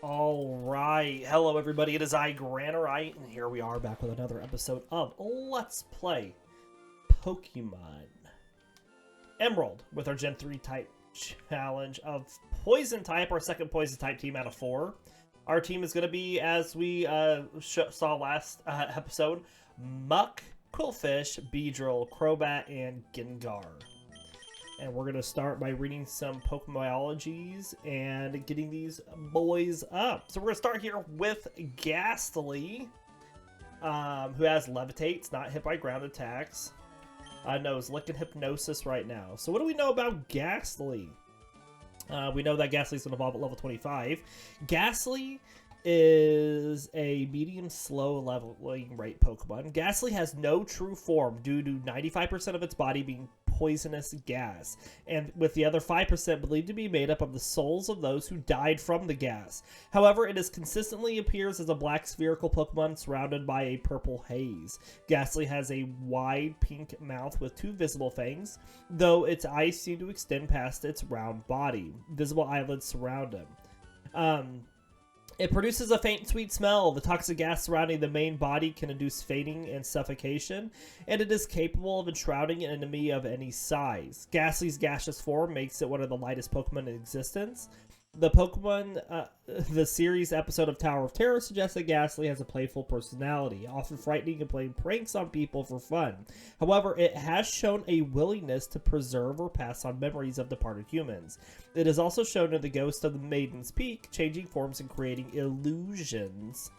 Alright, hello everybody, it is I, Granorite, and here we are back with another episode of Let's Play Pokemon Emerald with our Gen 3 type challenge of Poison type, our second Poison type team out of 4. Our team is going to be, as we saw last episode, Muck, Qwilfish, Beedrill, Crobat, and Gengar. And we're going to start by reading some Pokebiologies and getting these boys up. So we're going to start here with Gastly, who has Levitates, not hit by ground attacks. Knows Lick and Hypnosis right now. So what do we know about Gastly? We know that Gastly's going to evolve at level 25. Gastly is a medium slow leveling rate Pokemon. Gastly has no true form due to 95% of its body being poisonous gas, and with the other 5% believed to be made up of the souls of those who died from the gas. However, it consistently appears as a black spherical Pokemon surrounded by a purple haze. Gastly has a wide pink mouth with 2 visible fangs, though its eyes seem to extend past its round body. Visible eyelids surround him. It produces a faint, sweet smell. The toxic gas surrounding the main body can induce fainting and suffocation, and it is capable of enshrouding an enemy of any size. Gastly's gaseous form makes it one of the lightest Pokemon in existence. The series episode of Tower of Terror suggests that Gastly has a playful personality, often frightening and playing pranks on people for fun. However, it has shown a willingness to preserve or pass on memories of departed humans. It is also shown in the Ghost of the Maiden's Peak, changing forms and creating illusions.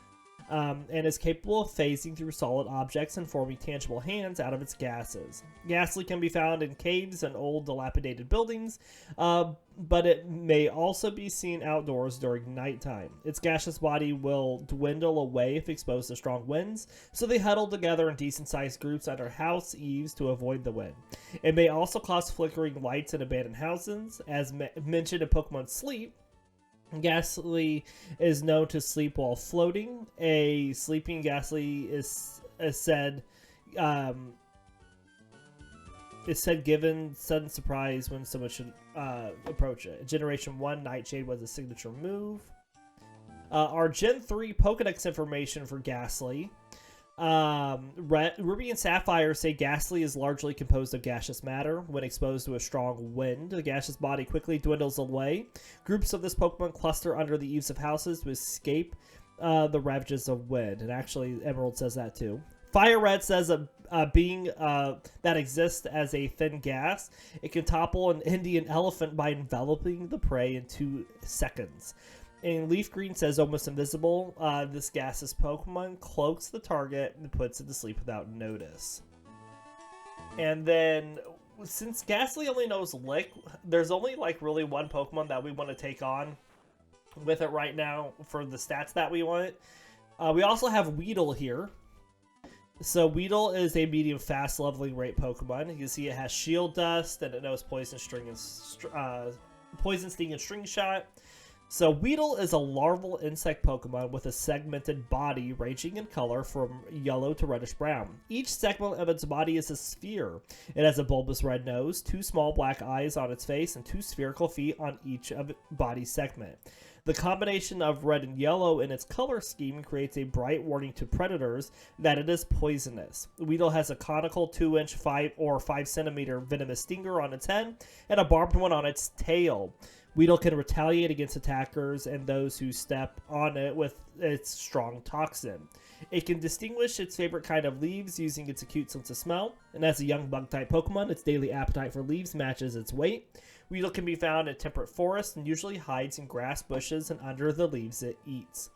And is capable of phasing through solid objects and forming tangible hands out of its gases. Gastly can be found in caves and old dilapidated buildings, but it may also be seen outdoors during nighttime. Its gaseous body will dwindle away if exposed to strong winds, so they huddle together in decent-sized groups under house eaves to avoid the wind. It may also cause flickering lights in abandoned houses, as mentioned in Pokemon Sleep. Gastly is known to sleep while floating. A sleeping Gastly is said given sudden surprise when someone should approach it. Generation 1 Nightshade was a signature move. Our Gen 3 Pokedex information for Gastly. Ruby and Sapphire say Gastly is largely composed of gaseous matter. When exposed to a strong wind, the gaseous body quickly dwindles away. Groups of this Pokemon cluster under the eaves of houses to escape the ravages of wind. And actually, Emerald says that too. Fire Red says a being that exists as a thin gas. It can topple an Indian elephant by enveloping the prey in 2 seconds. And Leaf Green says almost invisible. This gaseous Pokemon cloaks the target and puts it to sleep without notice. And then, since Gastly only knows Lick, there's only like really one Pokemon that we want to take on with it right now for the stats that we want. We also have Weedle here. So Weedle is a medium fast leveling rate Pokemon. You can see it has Shield Dust and it knows Poison, Sting, and String Shot. So Weedle is a larval insect Pokemon with a segmented body ranging in color from yellow to reddish brown. Each segment of its body is a sphere. It has a bulbous red nose, 2 small black eyes on its face, and 2 spherical feet on each of its body segment. The combination of red and yellow in its color scheme creates a bright warning to predators that it is poisonous. Weedle has a conical 2-inch 5 centimeter venomous stinger on its head and a barbed one on its tail. Weedle can retaliate against attackers and those who step on it with its strong toxin. It can distinguish its favorite kind of leaves using its acute sense of smell, and as a young bug-type Pokemon, its daily appetite for leaves matches its weight. Weedle can be found in temperate forests and usually hides in grass bushes and under the leaves it eats.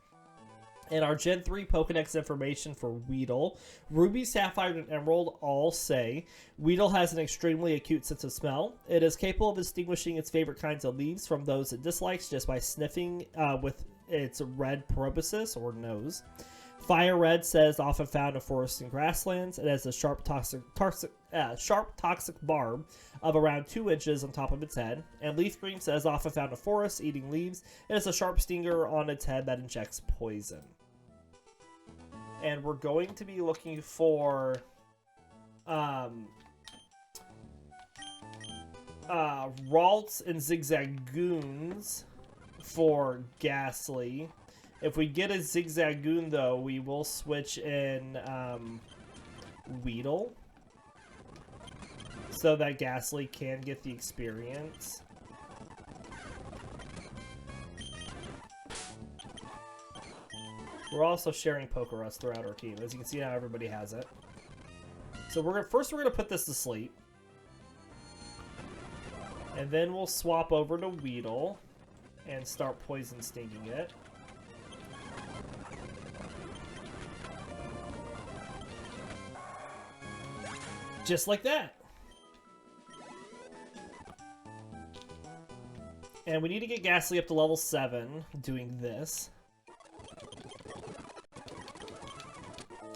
And our Gen 3 Pokedex information for Weedle. Ruby, Sapphire, and Emerald all say Weedle has an extremely acute sense of smell. It is capable of distinguishing its favorite kinds of leaves from those it dislikes just by sniffing with its red proboscis or nose. Fire Red says often found in forests and grasslands. It has a sharp toxic barb of around 2 inches on top of its head. And Leaf Green says often found in forests eating leaves. It has a sharp stinger on its head that injects poison. And we're going to be looking for Ralts and Zigzagoons for Gastly. If we get a Zigzagoon, though, we will switch in Weedle so that Gastly can get the experience. We're also sharing Pokerus throughout our team. As you can see now, everybody has it. So first we're gonna put this to sleep, and then we'll swap over to Weedle and start poison stinging it. Just like that. And we need to get Gastly up to level 7 doing this.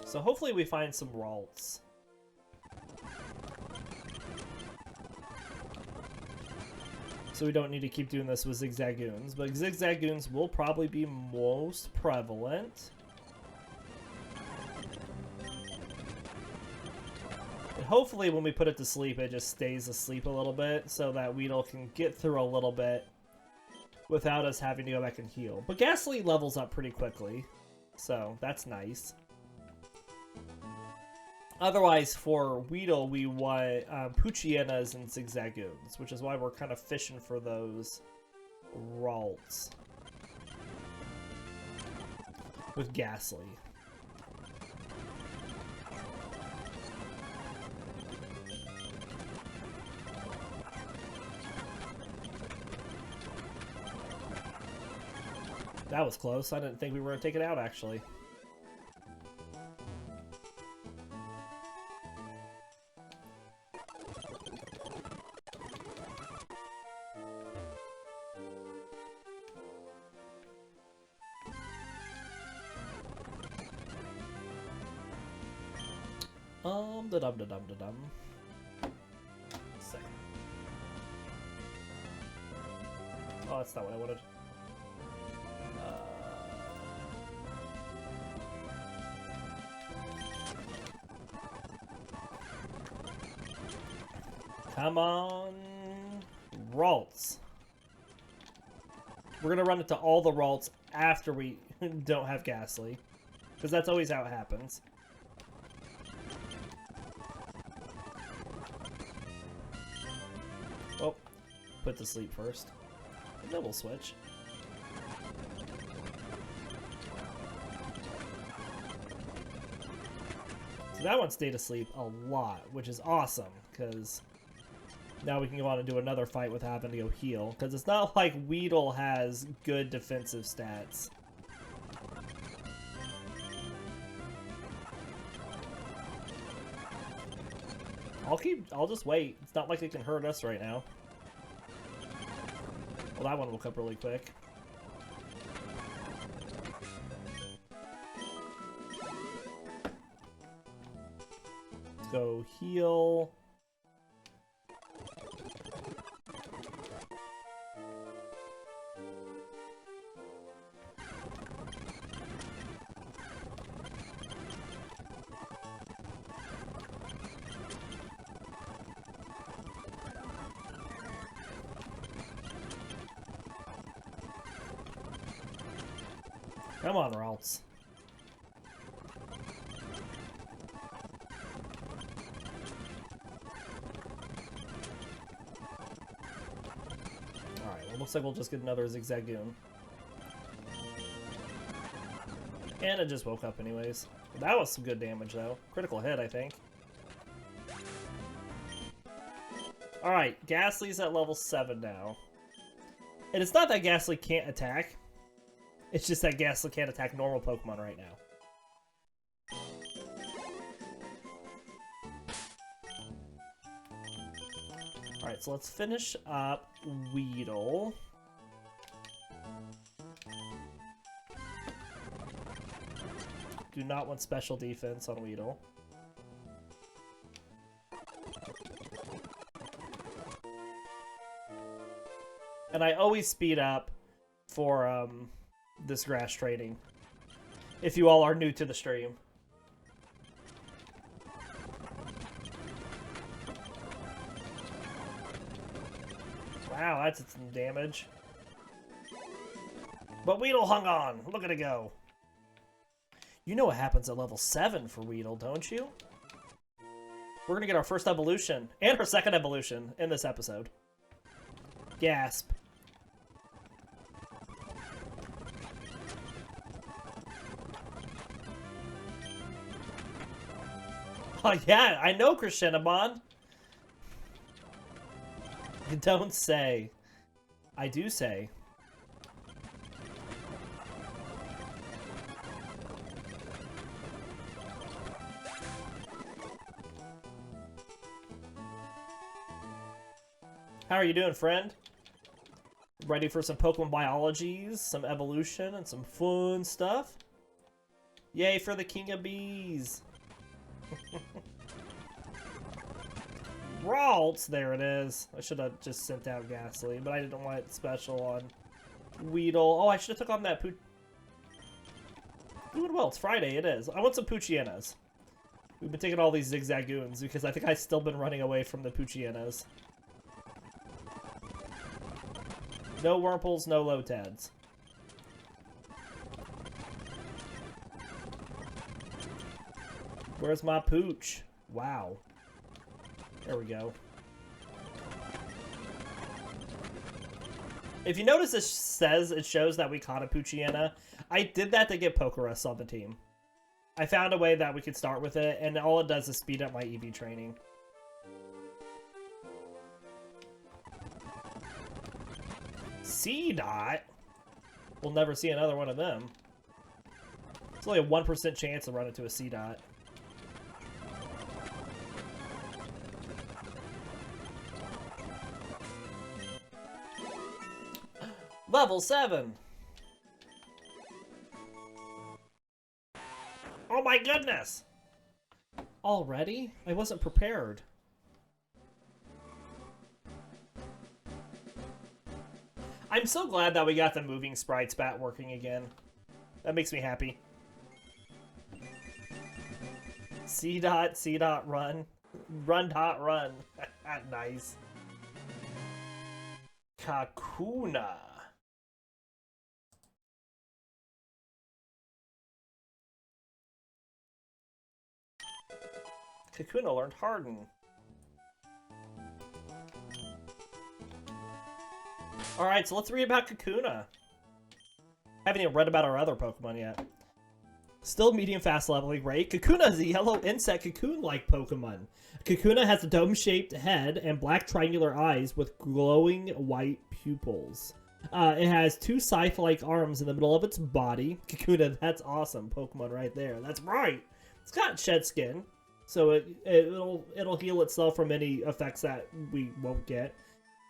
So hopefully we find some Ralts. So we don't need to keep doing this with Zigzagoons, but Zigzagoons will probably be most prevalent. And hopefully when we put it to sleep, it just stays asleep a little bit so that Weedle can get through a little bit without us having to go back and heal. But Gastly levels up pretty quickly, so that's nice. Otherwise, for Weedle, we want Poochyenas and Zigzagoons, which is why we're kind of fishing for those Ralts with Gastly. That was close. I didn't think we were going to take it out, actually. Da-dum-da-dum-da-dum. Second. Oh, that's not what I wanted. Come on, Ralts. We're gonna run into all the Ralts after we don't have Gastly, because that's always how it happens. Oh, put to sleep first, and then we'll switch. So that one stayed asleep a lot, which is awesome, because now we can go on and do another fight without having to go heal. Because it's not like Weedle has good defensive stats. I'll just wait. It's not like it can hurt us right now. Well, that one will come up really quick. Let's go heal. Come on, Ralts. Alright, well, looks like we'll just get another Zigzagoon. And it just woke up anyways. That was some good damage, though. Critical hit, I think. Alright, Gastly's at level 7 now. And it's not that Gastly can't attack. It's just that Gastly can't attack normal Pokemon right now. Alright, so let's finish up Weedle. Do not want special defense on Weedle. And I always speed up for this grass trading, if you all are new to the stream. Wow, that's some damage. But Weedle hung on. Look at it go. You know what happens at level 7 for Weedle, don't you? We're going to get our first evolution and our second evolution in this episode. Gasp. Oh, yeah, I know, Krishinabon. You don't say. I do say. How are you doing, friend? Ready for some Pokemon biologies, some evolution, and some fun stuff? Yay for the King of Bees! Ralts! There it is. I should have just sent out Gastly, but I didn't want it special on Weedle. Oh, I should have took on that Doing well, it's Friday, it is. I want some Poochyenas. We've been taking all these Zigzagoons because I think I've still been running away from the Poochyenas. No Wurmples, no Lotads. Where's my Pooch? Wow. There we go. If you notice, it shows that we caught a Poochiena. I did that to get Pokerus on the team. I found a way that we could start with it, and all it does is speed up my EV training. C-Dot? We'll never see another one of them. It's only a 1% chance to run into a C-Dot. Level 7! Oh my goodness! Already? I wasn't prepared. I'm so glad that we got the moving sprites back working again. That makes me happy. C-Dot, C-Dot, run. Run, dot, run. Nice. Kakuna. Kakuna learned Harden. Alright, so let's read about Kakuna. Haven't even read about our other Pokemon yet. Still medium fast leveling rate. Kakuna is a yellow insect cocoon-like Pokemon. Kakuna has a dome-shaped head and black triangular eyes with glowing white pupils. It has 2 scythe-like arms in the middle of its body. Kakuna, that's awesome Pokemon right there. That's right! It's got shed skin, so it'll heal itself from any effects that we won't get.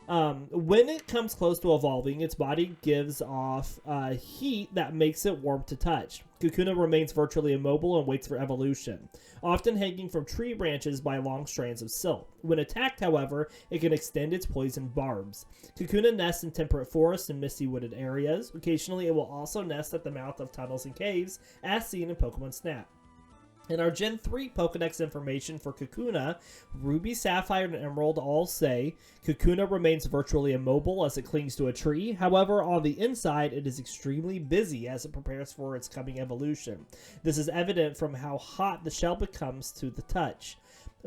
When it comes close to evolving, its body gives off heat that makes it warm to touch. Kakuna remains virtually immobile and waits for evolution, often hanging from tree branches by long strands of silk. When attacked, however, it can extend its poison barbs. Kakuna nests in temperate forests and misty wooded areas. Occasionally, it will also nest at the mouth of tunnels and caves, as seen in Pokemon Snap. In our Gen 3 Pokedex information for Kakuna, Ruby, Sapphire, and Emerald all say Kakuna remains virtually immobile as it clings to a tree. However, on the inside, it is extremely busy as it prepares for its coming evolution. This is evident from how hot the shell becomes to the touch.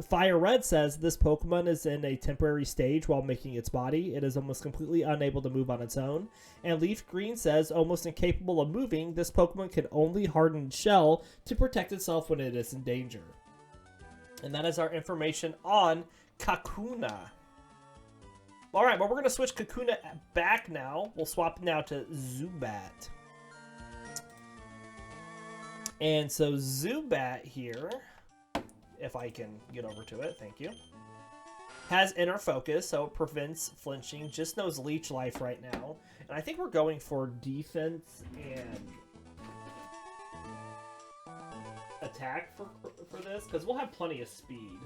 Fire Red says this Pokemon is in a temporary stage while making its body. It is almost completely unable to move on its own. And Leaf Green says almost incapable of moving, this Pokemon can only harden its shell to protect itself when it is in danger. And that is our information on Kakuna. Alright, well we're going to switch Kakuna back now. We'll swap now to Zubat. And so Zubat here, if I can get over to it, thank you, has inner focus, so it prevents flinching, just knows leech life right now. And I think we're going for defense and attack for this, because we'll have plenty of speed.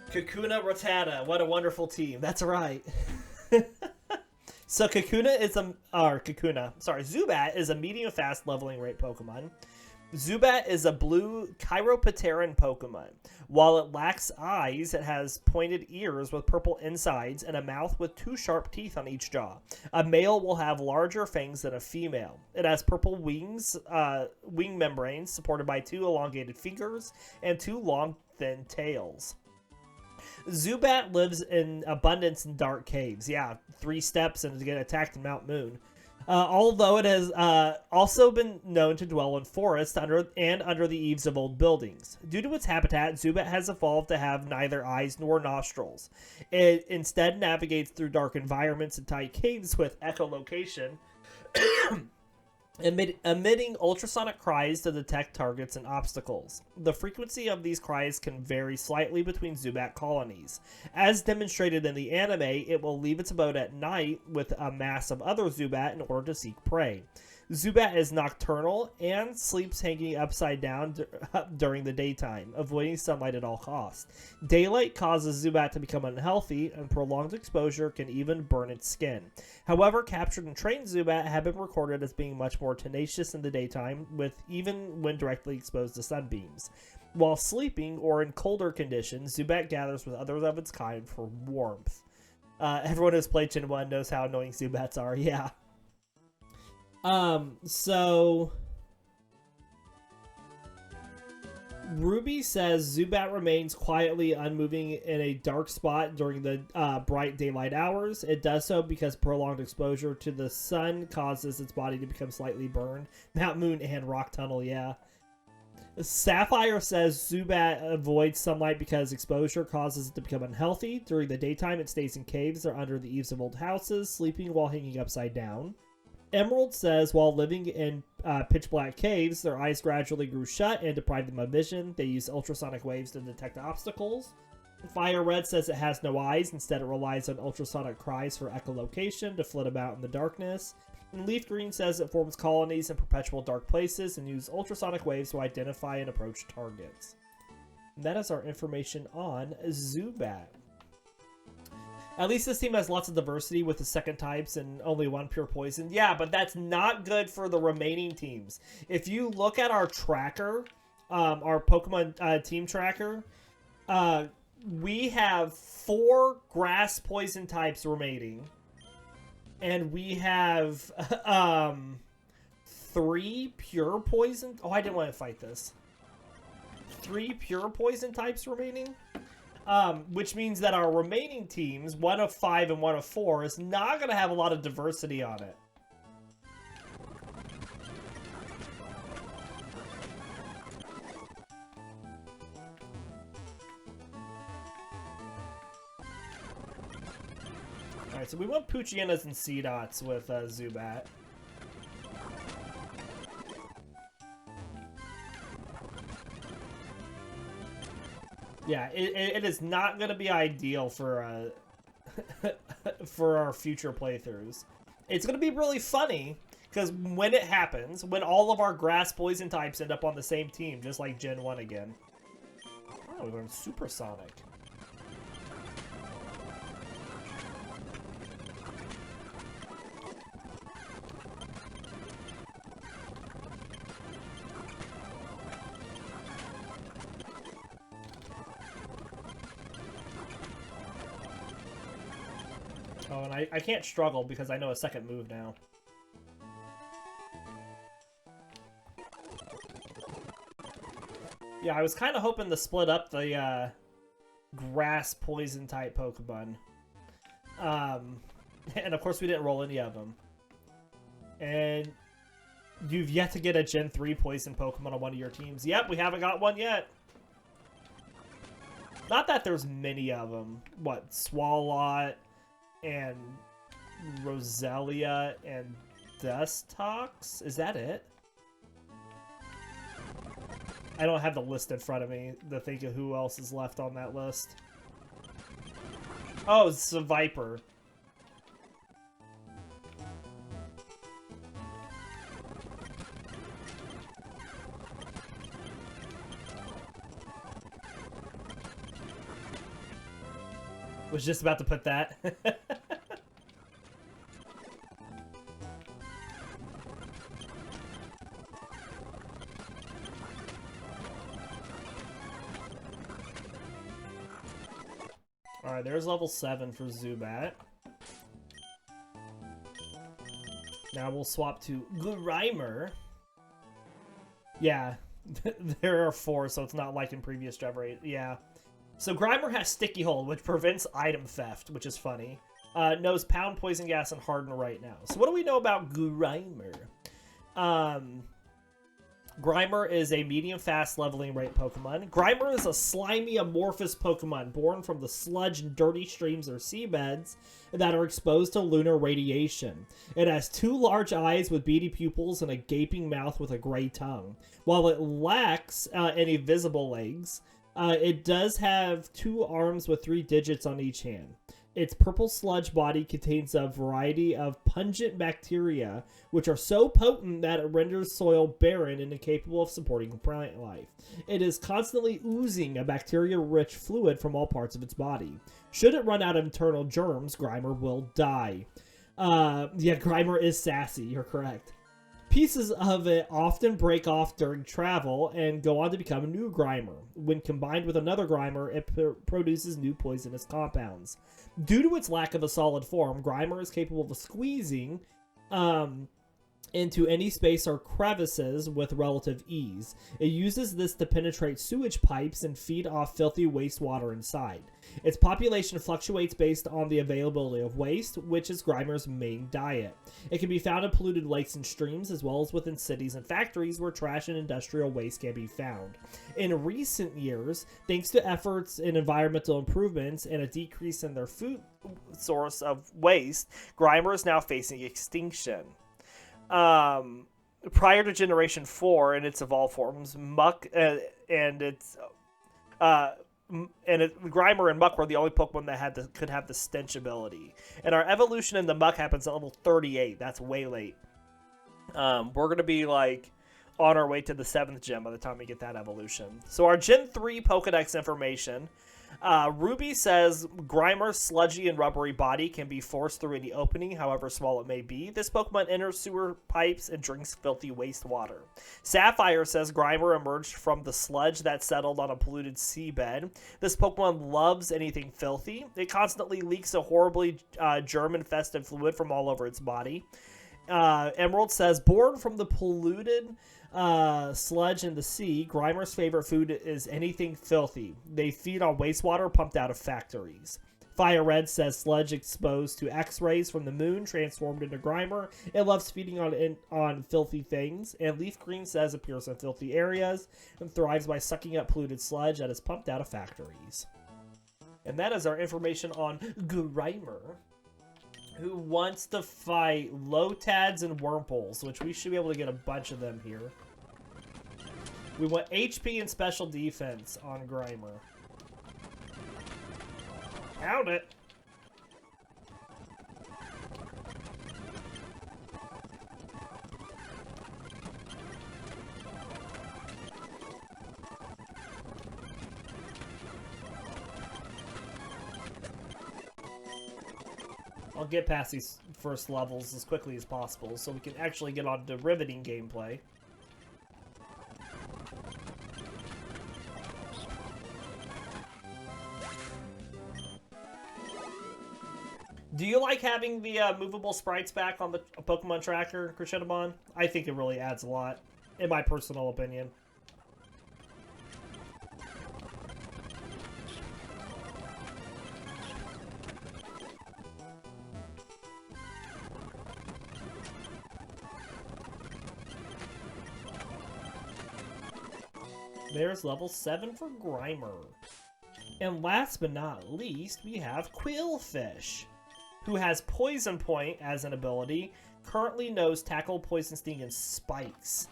Kakuna Rattata, what a wonderful team. That's right. So Zubat is a medium fast leveling rate Pokemon. Zubat is a blue Chiropteran Pokemon. While it lacks eyes, it has pointed ears with purple insides and a mouth with 2 sharp teeth on each jaw. A male will have larger fangs than a female. It has purple wings, wing membranes supported by 2 elongated fingers and 2 long, thin tails. Zubat lives in abundance in dark caves. Yeah, 3 steps and to get attacked in Mount Moon. Although it has also been known to dwell in forests under the eaves of old buildings. Due to its habitat, Zubat has evolved to have neither eyes nor nostrils. It instead navigates through dark environments and tight caves with echolocation, emitting ultrasonic cries to detect targets and obstacles. The frequency of these cries can vary slightly between Zubat colonies. As demonstrated in the anime, it will leave its abode at night with a mass of other Zubat in order to seek prey. Zubat is nocturnal and sleeps hanging upside down during the daytime, avoiding sunlight at all costs. Daylight causes Zubat to become unhealthy, and prolonged exposure can even burn its skin. However, captured and trained Zubat have been recorded as being much more tenacious in the daytime, even when directly exposed to sunbeams. While sleeping or in colder conditions, Zubat gathers with others of its kind for warmth. Everyone who's played Gen 1 knows how annoying Zubats are, yeah. So Ruby says Zubat remains quietly unmoving in a dark spot during the bright daylight hours. It does so because prolonged exposure to the sun causes its body to become slightly burned. Mount Moon and Rock Tunnel, yeah. Sapphire says Zubat avoids sunlight because exposure causes it to become unhealthy. During the daytime, it stays in caves or under the eaves of old houses, sleeping while hanging upside down. Emerald says while living in pitch black caves, their eyes gradually grew shut and deprived them of vision. They use ultrasonic waves to detect obstacles. Fire Red says it has no eyes. Instead, it relies on ultrasonic cries for echolocation to flit about in the darkness. And Leaf Green says it forms colonies in perpetual dark places and uses ultrasonic waves to identify and approach targets. And that is our information on Zubat. At least this team has lots of diversity with the second types and only 1 pure poison. Yeah, but that's not good for the remaining teams. If you look at our tracker, our Pokemon team tracker, we have 4 grass poison types remaining. And we have 3 pure poison. Oh, I didn't want to fight this. 3 pure poison types remaining. Which means that our remaining teams, 1 of 5 and 1 of 4, is not going to have a lot of diversity on it. Alright, so we want Poochyena and Seedots with Zubat. Yeah, it is not going to be ideal for for our future playthroughs. It's going to be really funny, because when it happens, when all of our grass poison types end up on the same team, just like Gen 1 again. Oh, we learned Supersonic. Oh, and I can't struggle because I know a second move now. Yeah, I was kind of hoping to split up the grass poison type Pokemon. And of course we didn't roll any of them. And you've yet to get a Gen 3 poison Pokemon on one of your teams. Yep, we haven't got one yet. Not that there's many of them. What, Swalot and Roselia and Dustox? Is that it? I don't have the list in front of me to think of who else is left on that list. Oh, it's a Viper. Was just about to put that. Alright, there's level 7 for Zubat. Now we'll swap to Grimer. Yeah, there are 4, so it's not like in previous Generate. Yeah. So Grimer has Sticky Hold, which prevents item theft, which is funny. Knows Pound, Poison Gas, and Harden right now. So what do we know about Grimer? Grimer is a medium-fast leveling rate Pokemon. Grimer is a slimy, amorphous Pokemon born from the sludge and dirty streams or seabeds that are exposed to lunar radiation. It has 2 large eyes with beady pupils and a gaping mouth with a gray tongue. While it lacks any visible legs, it does have 2 arms with 3 digits on each hand. Its purple sludge body contains a variety of pungent bacteria, which are so potent that it renders soil barren and incapable of supporting plant life. It is constantly oozing a bacteria-rich fluid from all parts of its body. Should it run out of internal germs, Grimer will die. Yeah, Grimer is sassy, you're correct. Pieces of it often break off during travel and go on to become a new Grimer. When combined with another Grimer, it produces new poisonous compounds. Due to its lack of a solid form, Grimer is capable of squeezing into any space or crevices with relative ease. It uses this to penetrate sewage pipes and feed off filthy wastewater inside. Its population fluctuates based on the availability of waste, which is Grimer's main diet. It can be found in polluted lakes and streams, as well as within cities and factories where trash and industrial waste can be found. In recent years, thanks to efforts in environmental improvements and a decrease in their food source of waste, Grimer is now facing extinction. Prior to Generation 4 in its evolved forms, Grimer and Muck were the only Pokemon that could have the stench ability. And our evolution in the Muck happens at level 38. That's way late. We're going to be like on our way to the 7th gen by the time we get that evolution. So our Gen 3 Pokedex information. Ruby says Grimer's sludgy and rubbery body can be forced through any opening, however small it may be. This Pokemon enters sewer pipes and drinks filthy wastewater. Sapphire says Grimer emerged from the sludge that settled on a polluted seabed. This Pokemon loves anything filthy. It constantly leaks a horribly germ-infested fluid from all over its body. Emerald says, born from the polluted sludge in the sea, Grimer's favorite food is anything filthy. They feed on wastewater pumped out of factories. Fire Red says sludge exposed to X-rays from the moon transformed into Grimer. It loves feeding on filthy things. And Leaf Green says appears in filthy areas and thrives by sucking up polluted sludge that is pumped out of factories. And that is our information on Grimer, who wants to fight Lotads and Wurmples, which we should be able to get a bunch of them here. We want HP and special defense on Grimer. Found it! I'll get past these first levels as quickly as possible so we can actually get on to riveting gameplay. Do you like having the movable sprites back on the Pokemon tracker, Crescendomon? I think it really adds a lot, in my personal opinion. There's level 7 for Grimer. And last but not least, we have Qwilfish, who has Poison Point as an ability, currently knows Tackle, Poison Sting, and Spikes.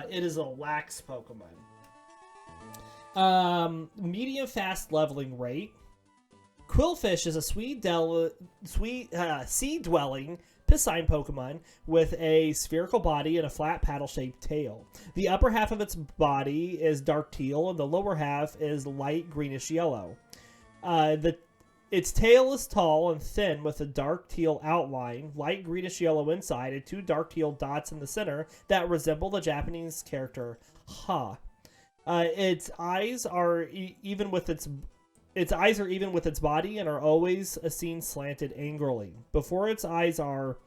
It is a lax Pokemon. Medium fast leveling rate. Qwilfish is a sea-dwelling piscine Pokemon with a spherical body and a flat paddle-shaped tail. The upper half of its body is dark teal, and the lower half is light greenish yellow. Its tail is tall and thin with a dark teal outline, light greenish yellow inside, and 2 dark teal dots in the center that resemble the Japanese character Ha. Its eyes are even with its its eyes are even with its body and are always seen slanted angrily. Before its eyes are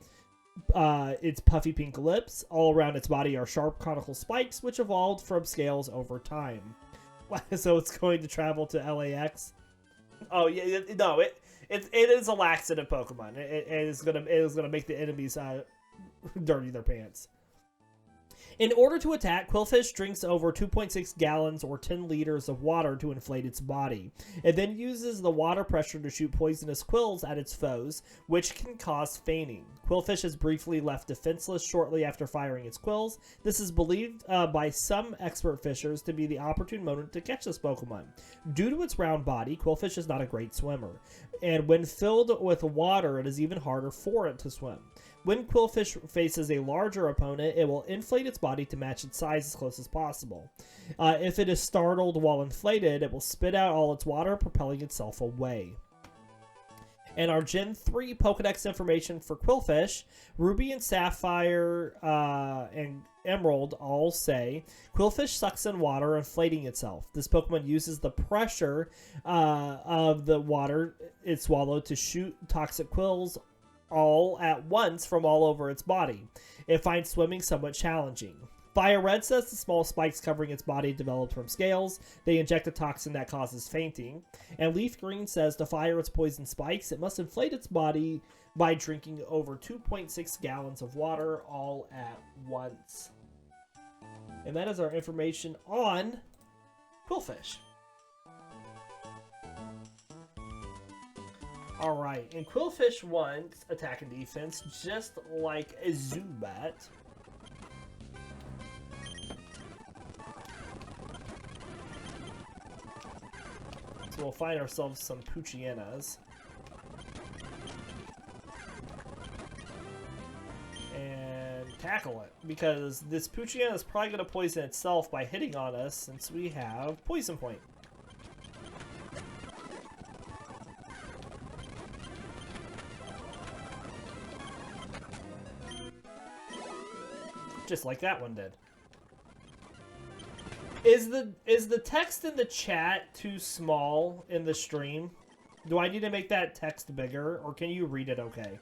its puffy pink lips. All around its body are sharp conical spikes, which evolved from scales over time. So it's going to travel to LAX. Oh yeah, no, it is a laxative Pokemon. It is gonna make the enemies dirty their pants. In order to attack, Qwilfish drinks over 2.6 gallons or 10 liters of water to inflate its body. It then uses the water pressure to shoot poisonous quills at its foes, which can cause fainting. Qwilfish is briefly left defenseless shortly after firing its quills. This is believed by some expert fishers to be the opportune moment to catch this Pokemon. Due to its round body, Qwilfish is not a great swimmer, and when filled with water, it is even harder for it to swim. When Qwilfish faces a larger opponent, it will inflate its body to match its size as close as possible. If it is startled while inflated, it will spit out all its water, propelling itself away. And our Gen 3 Pokedex information for Qwilfish, Ruby and Sapphire and Emerald all say, Qwilfish sucks in water, inflating itself. This Pokemon uses the pressure of the water it swallowed to shoot toxic quills all at once from all over its body. It finds swimming somewhat challenging. Fire Red says the small spikes covering its body developed from scales. They inject a toxin that causes fainting. And Leaf Green says to fire its poison spikes, it must inflate its body by drinking over 2.6 gallons of water all at once. And that is our information on Qwilfish. Alright, and Qwilfish wants attack and defense, just like a Zubat. So we'll find ourselves some Poochyenas. And tackle it, because this Poochyena is probably going to poison itself by hitting on us, since we have Poison Point. Just like that one did. Is the text in the chat too small in the stream? Do I need to make that text bigger, or can you read it okay?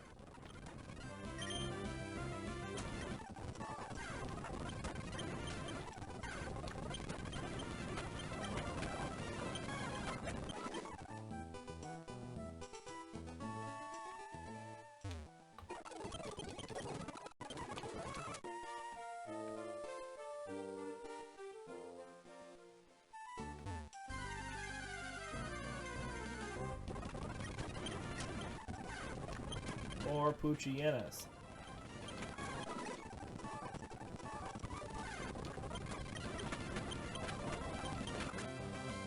More Poochyenas.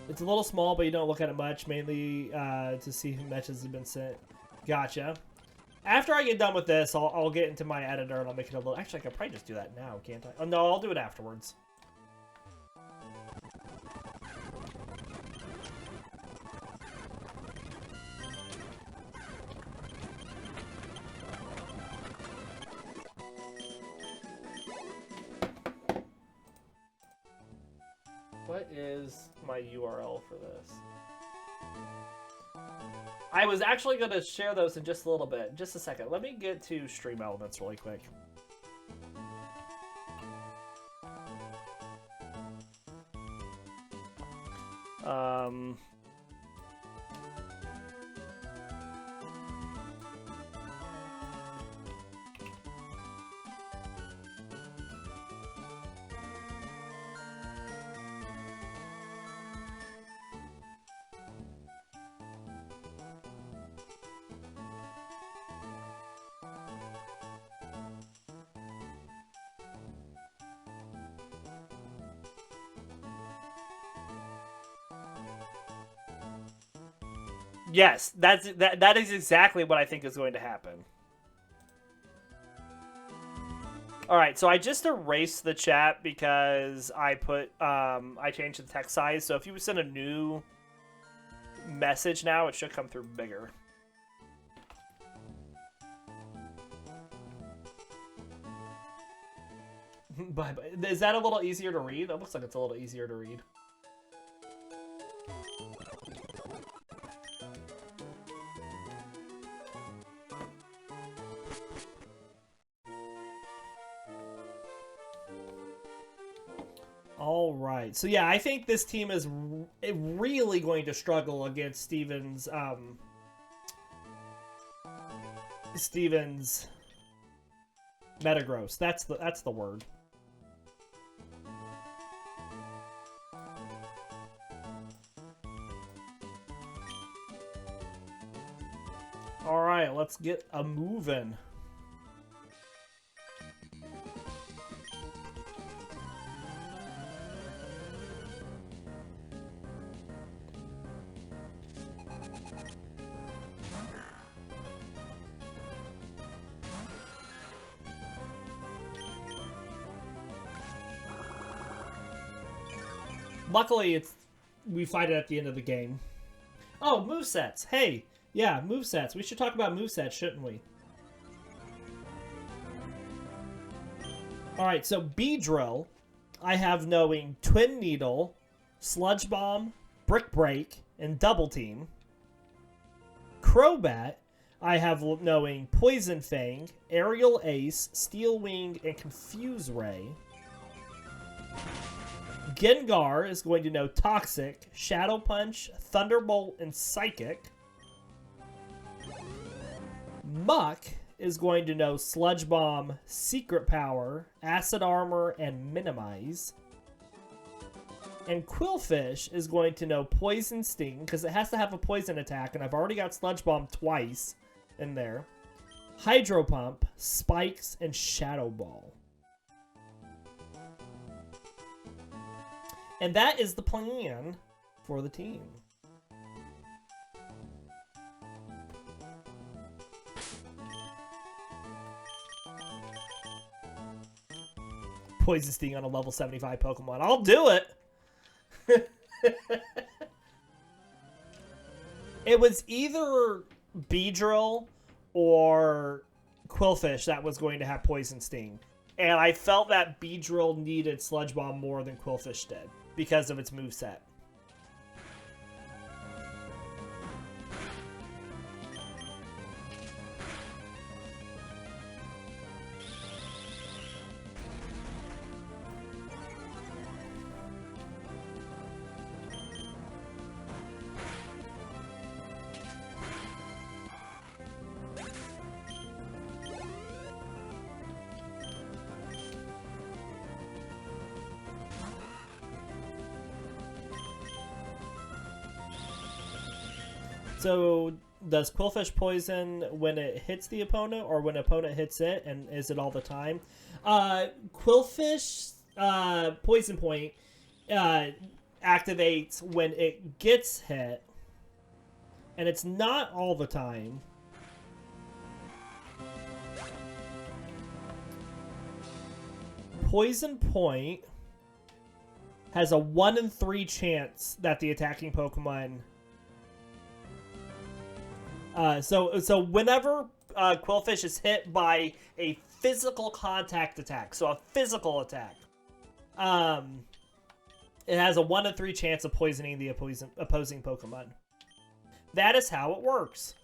It's a little small, but you don't look at it much, mainly to see who messages have been sent. Gotcha. After I get done with this, I'll get into my editor and I'll make it a little... Actually, I could probably just do that now, can't I? Oh, no, I'll do it afterwards. What is my URL for this? I was actually going to share those in just a little bit. Just a second. Let me get to Stream Elements really quick. Yes, that is exactly what I think is going to happen. Alright, so I just erased the chat because I put, I changed the text size, so if you send a new message now, it should come through bigger. Bye bye. Is that a little easier to read? That looks like it's a little easier to read. All right. So yeah, I think this team is really going to struggle against Steven's Metagross. That's the word. All right, let's get a moving. Luckily, we fight it at the end of the game. Oh, movesets. Hey, yeah, movesets. We should talk about movesets, shouldn't we? Alright, so Beedrill, I have knowing Twin Needle, Sludge Bomb, Brick Break, and Double Team. Crobat, I have knowing Poison Fang, Aerial Ace, Steel Wing, and Confuse Ray. Gengar is going to know Toxic, Shadow Punch, Thunderbolt, and Psychic. Muck is going to know Sludge Bomb, Secret Power, Acid Armor, and Minimize. And Qwilfish is going to know Poison Sting, because it has to have a poison attack, and I've already got Sludge Bomb twice in there. Hydro Pump, Spikes, and Shadow Ball. And that is the plan for the team. Poison Sting on a level 75 Pokemon. I'll do it! It was either Beedrill or Qwilfish that was going to have Poison Sting. And I felt that Beedrill needed Sludge Bomb more than Qwilfish did because of its moveset. So, does Qwilfish poison when it hits the opponent or when an opponent hits it? And is it all the time? Qwilfish Poison Point activates when it gets hit. And it's not all the time. Poison Point has a 1 in 3 chance that the attacking Pokemon... So whenever Qwilfish is hit by a physical contact attack, so a physical attack, it has a 1 in 3 chance of poisoning the opposing Pokemon. That is how it works.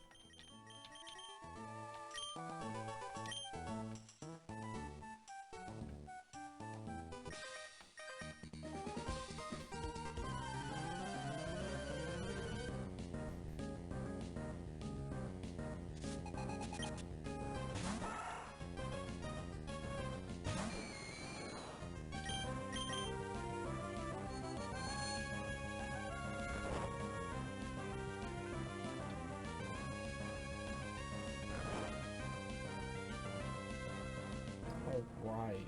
Alright,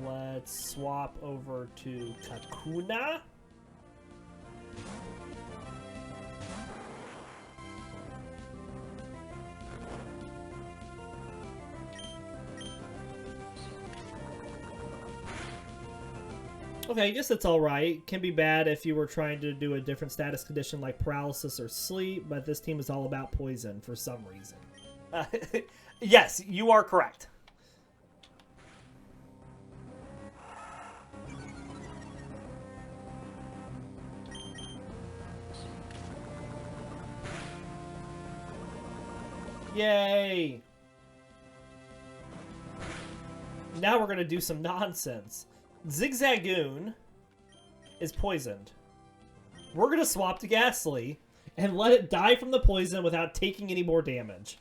let's swap over to Kakuna. Okay, I guess it's alright. Can be bad if you were trying to do a different status condition like paralysis or sleep, but this team is all about poison for some reason. Yes, you are correct. Yay! Now we're gonna do some nonsense. Zigzagoon is poisoned. We're gonna swap to Gastly and let it die from the poison without taking any more damage.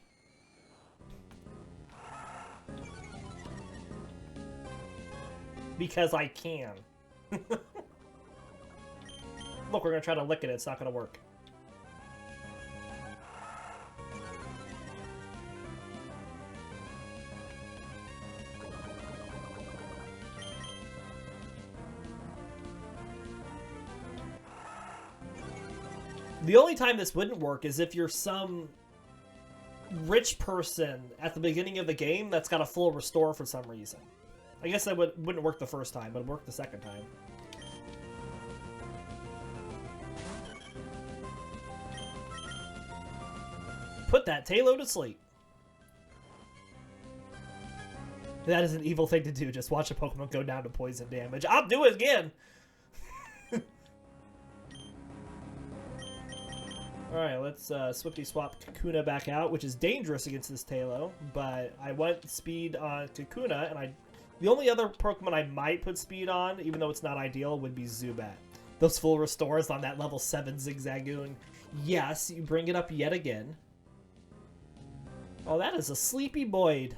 Because I can. Look, we're gonna try to lick it. It's not gonna work. The only time this wouldn't work is if you're some rich person at the beginning of the game that's got a full restore for some reason. I guess that wouldn't work the first time, but it worked the second time. Put that Talo to sleep. That is an evil thing to do. Just watch a Pokemon go down to poison damage. I'll do it again! Alright, let's Swiftly swap Kakuna back out, which is dangerous against this Talo, but I went speed on Kakuna, and the only other Pokemon I might put speed on, even though it's not ideal, would be Zubat. Those full restores on that level 7 Zigzagoon. Yes, you bring it up yet again. Oh, that is a sleepy Boyd.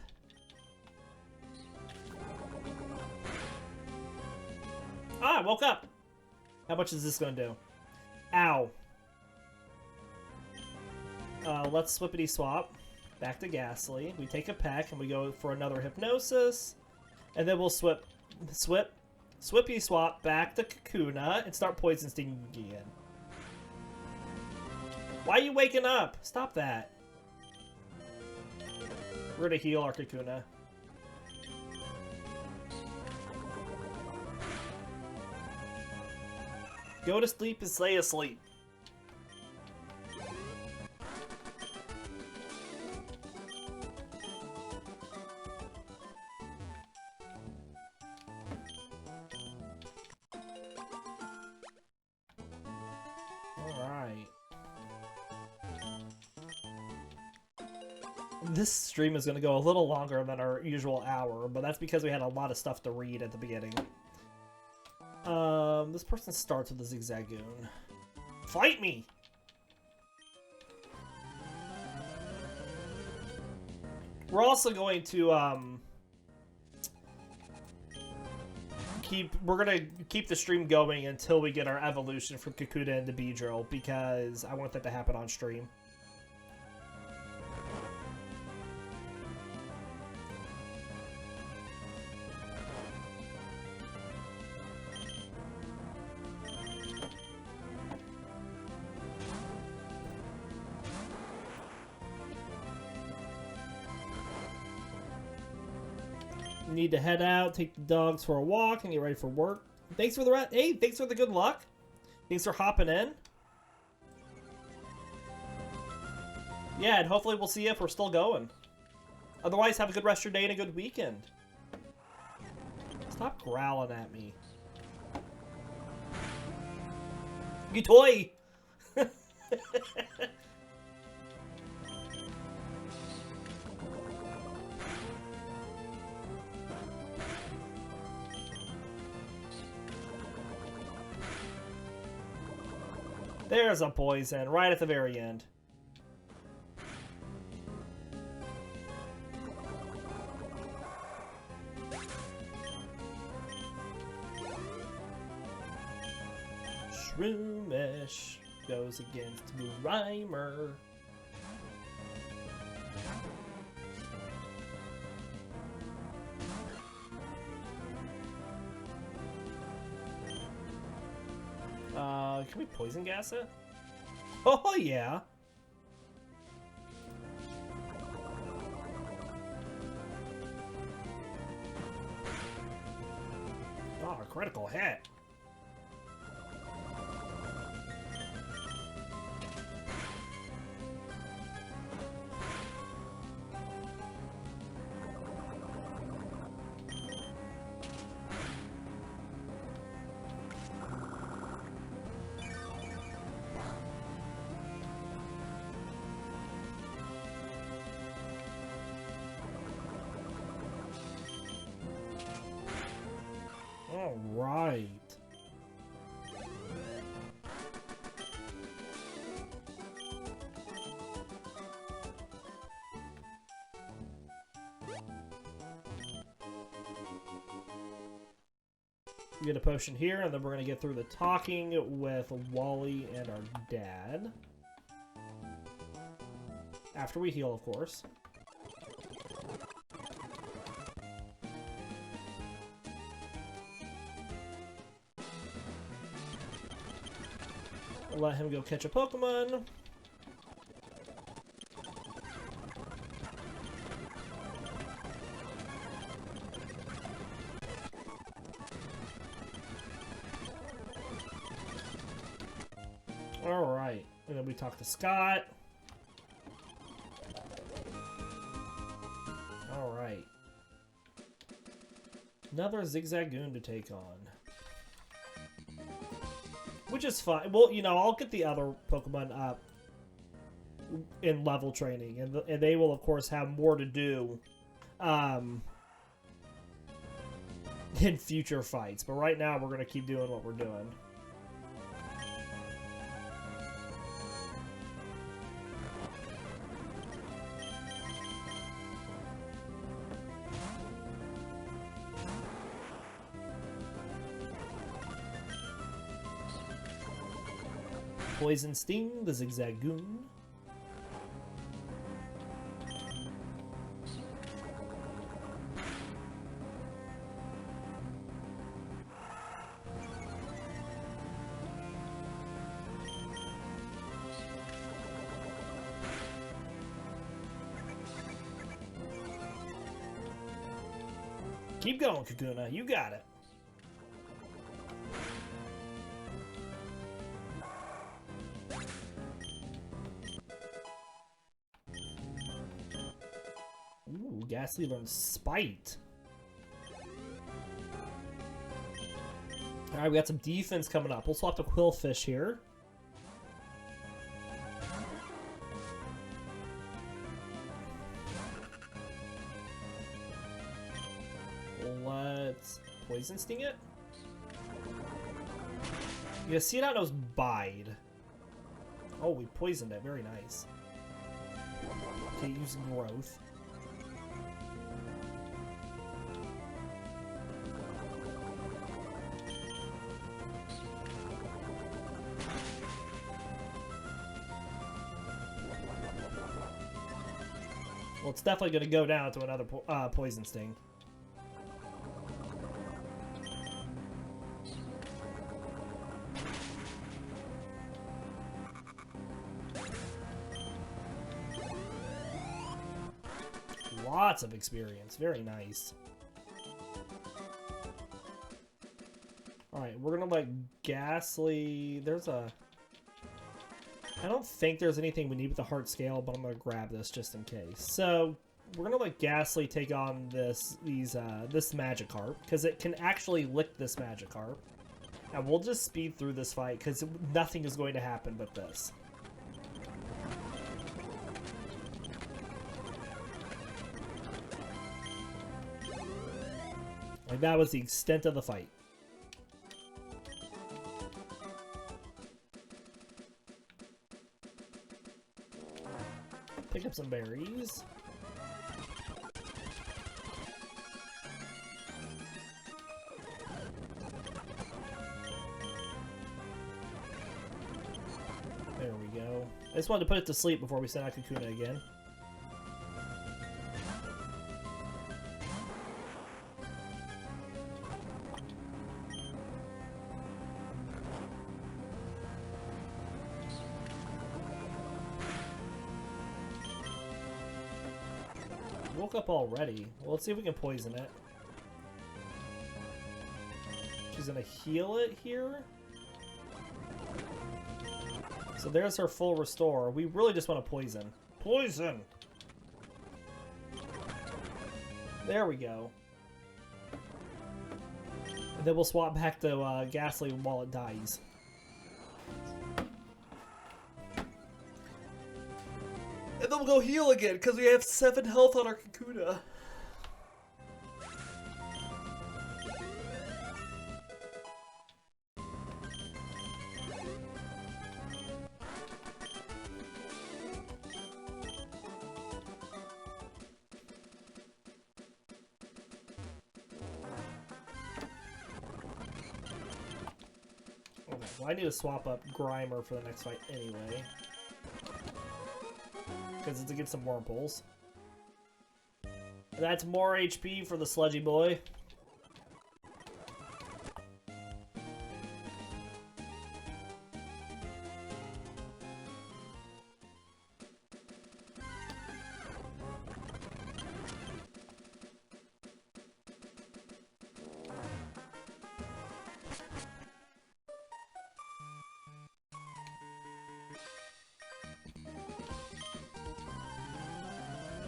Ah, I woke up! How much is this gonna do? Ow. Let's Swippity swap back to Gastly. We take a peck and we go for another Hypnosis. And then we'll Swippy swap back to Kakuna and start Poison Stinging again. Why are you waking up? Stop that. We're gonna heal our Kakuna. Go to sleep and stay asleep. This stream is going to go a little longer than our usual hour, but that's because we had a lot of stuff to read at the beginning. This person starts with a Zigzagoon. Fight me! We're also going to, we're gonna keep the stream going until we get our evolution from Kakuna into Beedrill, because I want that to happen on stream. Need to head out, take the dogs for a walk, and get ready for work. Thanks for the hey, thanks for the good luck. Thanks for hopping in. Yeah, and hopefully we'll see you if we're still going. Otherwise, have a good rest of your day and a good weekend. Stop growling at me. You toy! There's a poison right at the very end. Shroomish goes against Rhymer. Can we poison gas it? Oh, yeah. Oh, a critical hit. All right. We get a potion here, and then we're going to get through the talking with Wally and our dad. After we heal, of course. Let him go catch a Pokemon. Alright, and then we talk to Scott. Alright. Another Zigzagoon to take on. Which is fine. Well, you know, I'll get the other Pokemon up in level training, and they will, of course, have more to do in future fights. But right now, we're going to keep doing what we're doing. Poison Sting, the Zigzagoon. Keep going, Kakuna. You got it. Ooh, Gastly learns Spite. Alright, we got some defense coming up. We'll swap to Qwilfish here. Let's Poison Sting it. Yeah, see it out knows Bide. Oh, we poisoned it. Very nice. Okay, use Growth. Well, it's definitely going to go down to another Poison Sting. Lots of experience. Very nice. Alright, we're going to let Gastly... There's a... I don't think there's anything we need with the heart scale, but I'm going to grab this just in case. So, we're going to let Gastly take on this Magikarp, because it can actually lick this Magikarp. And we'll just speed through this fight, because nothing is going to happen but this. Like, that was the extent of the fight. Pick up some berries. There we go. I just wanted to put it to sleep before we send out Kakuna again. Woke up already. Well, let's see if we can poison it. She's gonna heal it here. So there's her full restore. We really just want to poison. Poison! There we go. And then we'll swap back to Gastly while it dies. And then we'll go heal again, because we have 7 health on our Kakuna. Well, I need to swap up Grimer for the next fight anyway. Because it's to get some Wurmples. And that's more HP for the Sludgy Boy.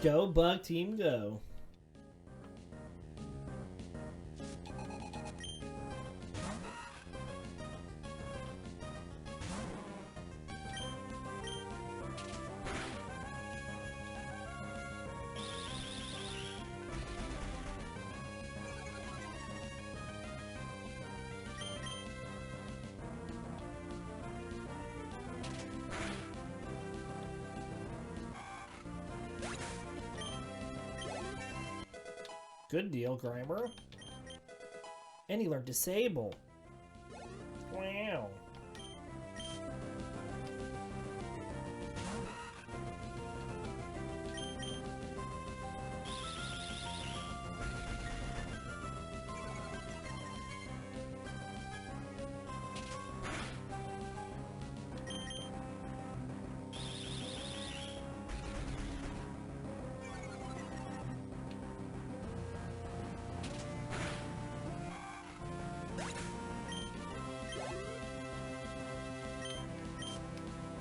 Go, Bug Team, go. Good deal, Grimer. And he learned Disable. Wow.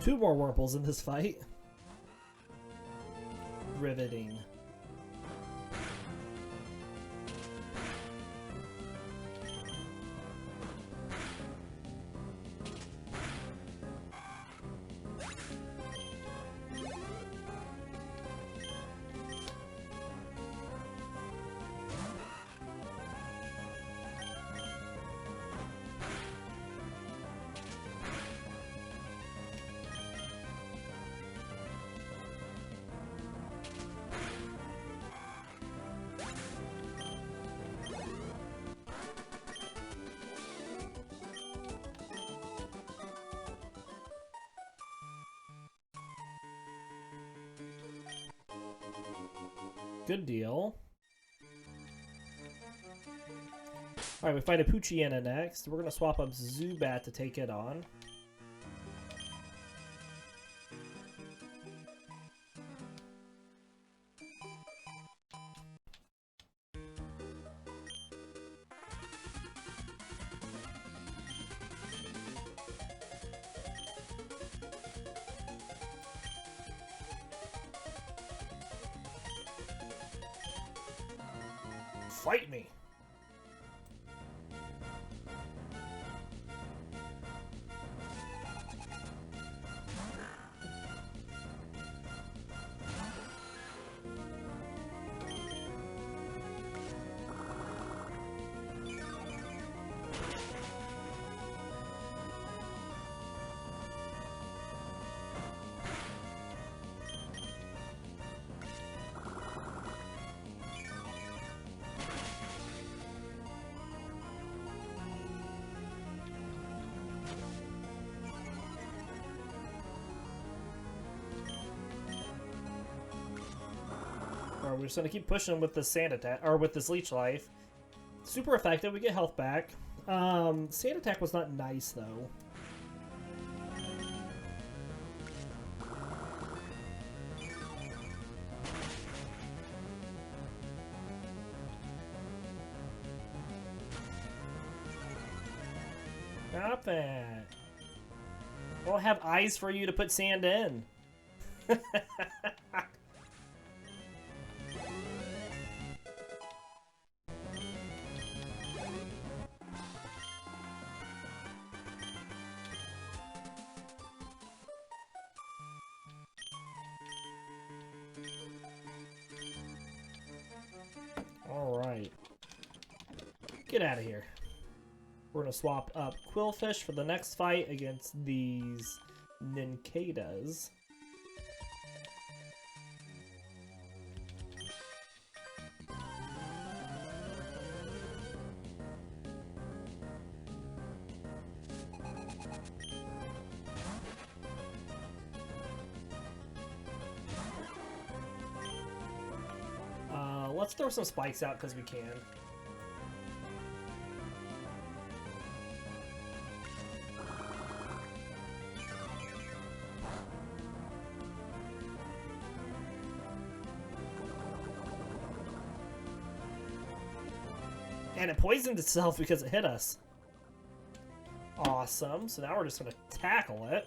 Two more Wurmples in this fight. Riveting. Good deal. Alright, we fight a Poochyena next. We're going to swap up Zubat to take it on. Fight me! We're just gonna keep pushing with this Sand Attack, or with this Leech Life. Super effective, we get health back. Sand Attack was not nice though. Stop that. We'll have eyes for you to put sand in. Alright. Get out of here. We're going to swap up Qwilfish for the next fight against these Ninkadas. let's throw some spikes out because we can. And it poisoned itself because it hit us. Awesome. So now we're just going to tackle it.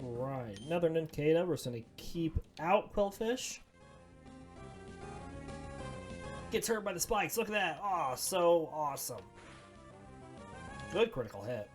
Alright, another Nincada. We're just going to keep out Qwilfish. Gets hurt by the spikes. Look at that. Oh, so awesome. Good critical hit.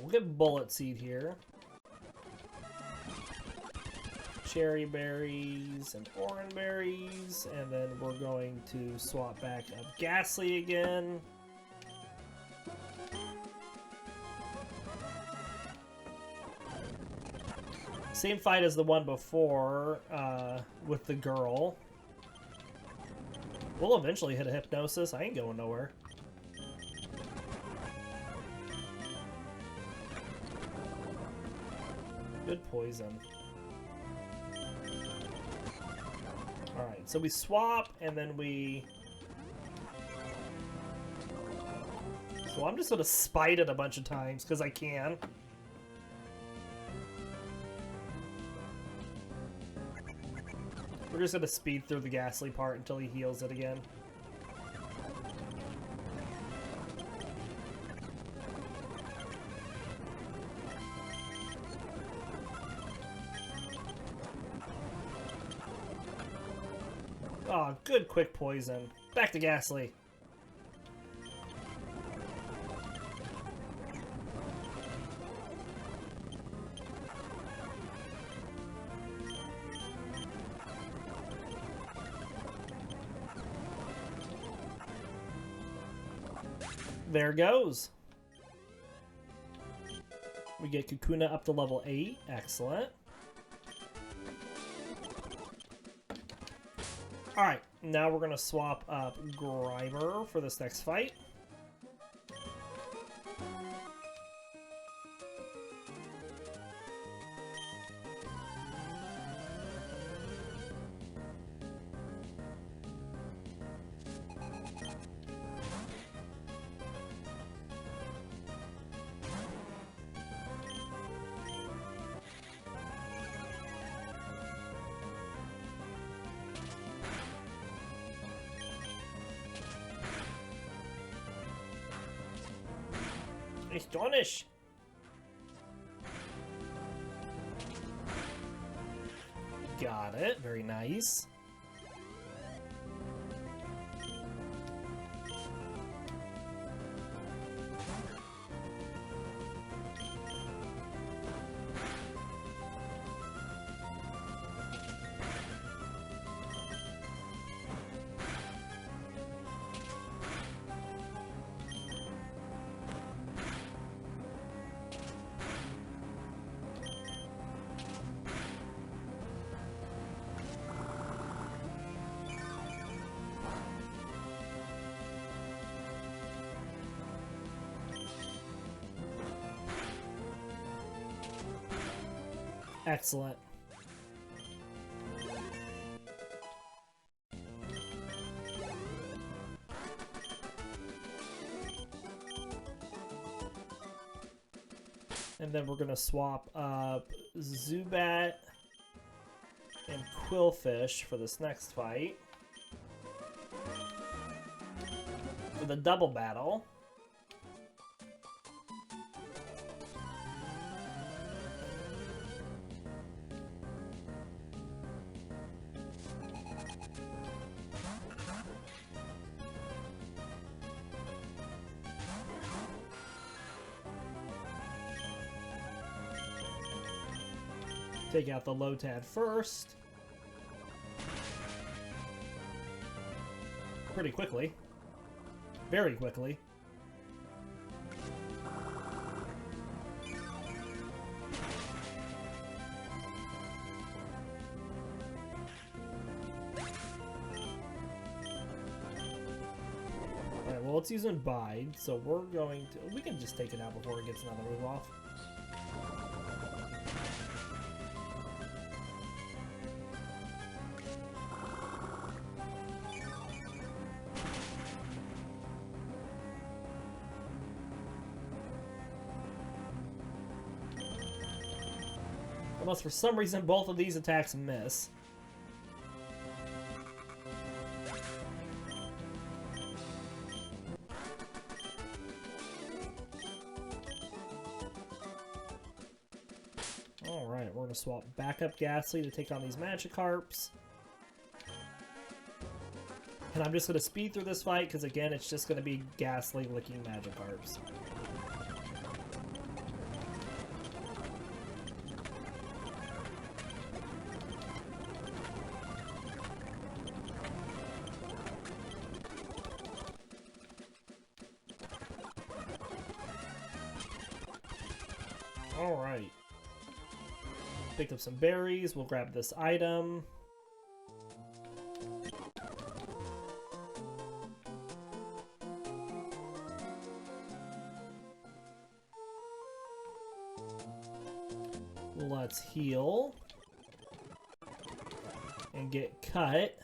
We'll get Bullet Seed here. Cherry Berries and Orange Berries. And then we're going to swap back up Gastly again. Same fight as the one before with the girl. We'll eventually hit a Hypnosis. I ain't going nowhere. Good poison. Alright, so we swap and then we... So I'm just going to spite it a bunch of times because I can. We're just going to speed through the Gastly part until he heals it again. Oh, good quick poison. Back to Gastly. There goes. We get Kakuna up to level 8. Excellent. Alright, now we're going to swap up Grimer for this next fight. Astonish! Got it. Very nice. Excellent. And then we're going to swap up Zubat and Qwilfish for this next fight. For the double battle. Take out the Lotad first. Pretty quickly. Very quickly. Alright, well, it's using Bide, so we're going to... We can just take it out before it gets another move off. Unless for some reason both of these attacks miss. Alright, we're going to swap back up Gastly to take on these Magikarps. And I'm just going to speed through this fight because, again, it's just going to be Gastly licking Magikarps. Alright. Picked up some berries. We'll grab this item. Let's heal. And get cut.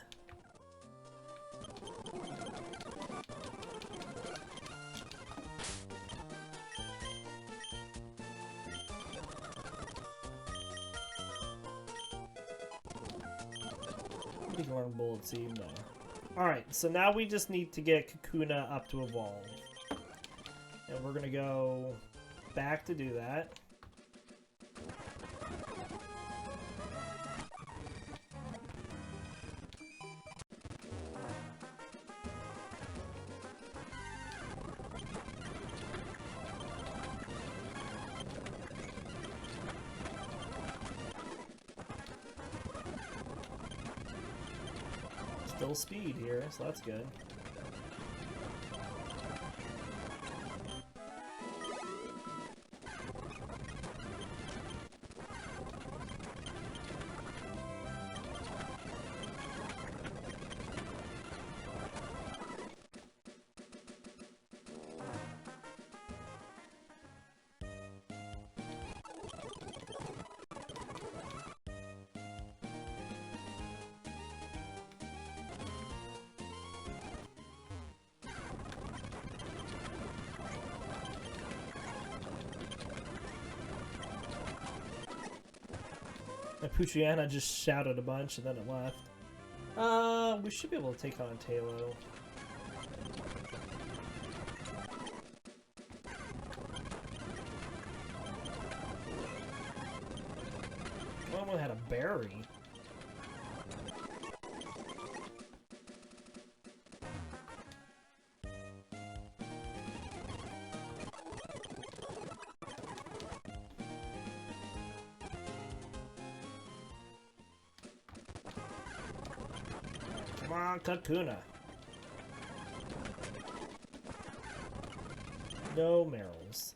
Learn Bullet Seed, no. Alright, so now we just need to get Kakuna up to evolve. And we're gonna go back to do that. Still speed here, so that's good. And Poochyena just shouted a bunch and then it left. We should be able to take on Talo. Well, we had a berry. Come on, Kakuna. No Merrills.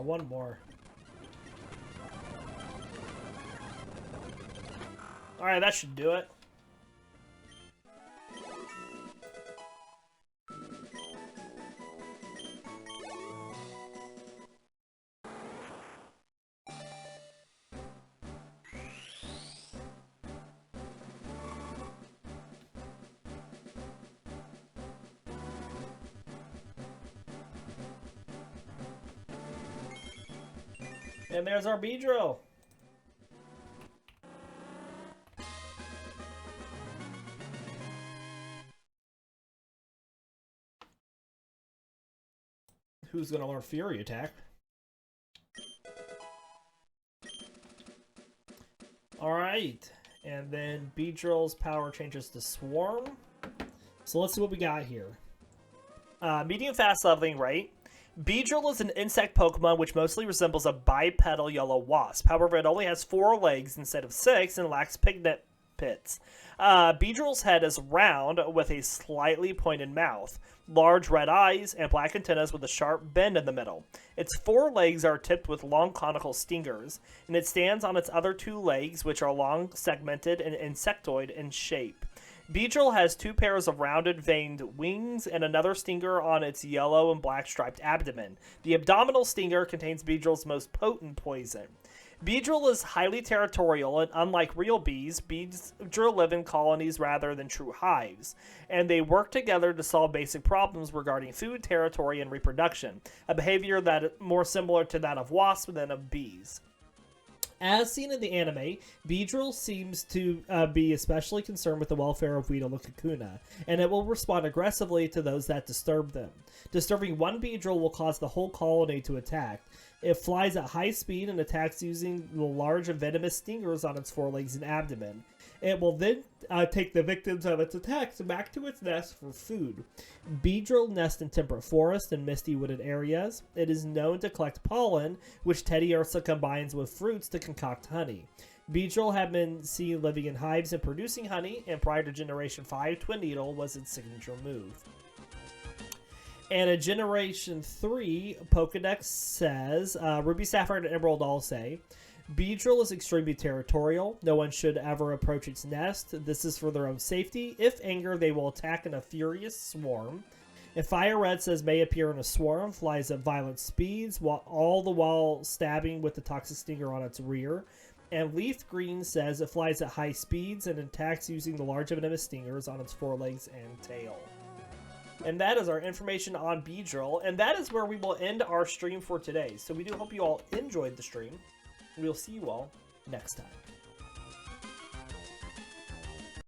one more. Alright, that should do it. And there's our Beedrill. Who's gonna learn Fury Attack? Alright. And then Beedrill's power changes to Swarm. So let's see what we got here. Medium fast leveling, right? Beedrill is an insect Pokemon which mostly resembles a bipedal yellow wasp. However, it only has 4 legs instead of 6 and lacks pigment pits. Beedrill's head is round with a slightly pointed mouth, large red eyes, and black antennas with a sharp bend in the middle. Its 4 legs are tipped with long conical stingers, and it stands on its other 2 legs, which are long, segmented, and insectoid in shape. Beedrill has 2 pairs of rounded veined wings and another stinger on its yellow and black striped abdomen. The abdominal stinger contains Beedrill's most potent poison. Beedrill is highly territorial, and unlike real bees, Beedrill live in colonies rather than true hives, and they work together to solve basic problems regarding food, territory, and reproduction, a behavior that is more similar to that of wasps than of bees. As seen in the anime, Beedrill seems to be especially concerned with the welfare of Weedle and Kakuna, and it will respond aggressively to those that disturb them. Disturbing one Beedrill will cause the whole colony to attack. It flies at high speed and attacks using the large and venomous stingers on its forelegs and abdomen. It will then take the victims of its attacks back to its nest for food. Beedrill nest in temperate forests and misty wooded areas. It is known to collect pollen, which Teddiursa combines with fruits to concoct honey. Beedrill have been seen living in hives and producing honey, and prior to Generation 5, Twin Needle was its signature move. And in Generation 3, Pokedex says, Ruby, Sapphire, and Emerald all say, Beedrill is extremely territorial. No one should ever approach its nest. This is for their own safety. If angered, they will attack in a furious swarm. And Fire Red says may appear in a swarm, flies at violent speeds, all the while stabbing with the toxic stinger on its rear. And Leaf Green says it flies at high speeds and attacks using the large venomous stingers on its forelegs and tail. And that is our information on Beedrill, and that is where we will end our stream for today. So we do hope you all enjoyed the stream. We'll see you all next time.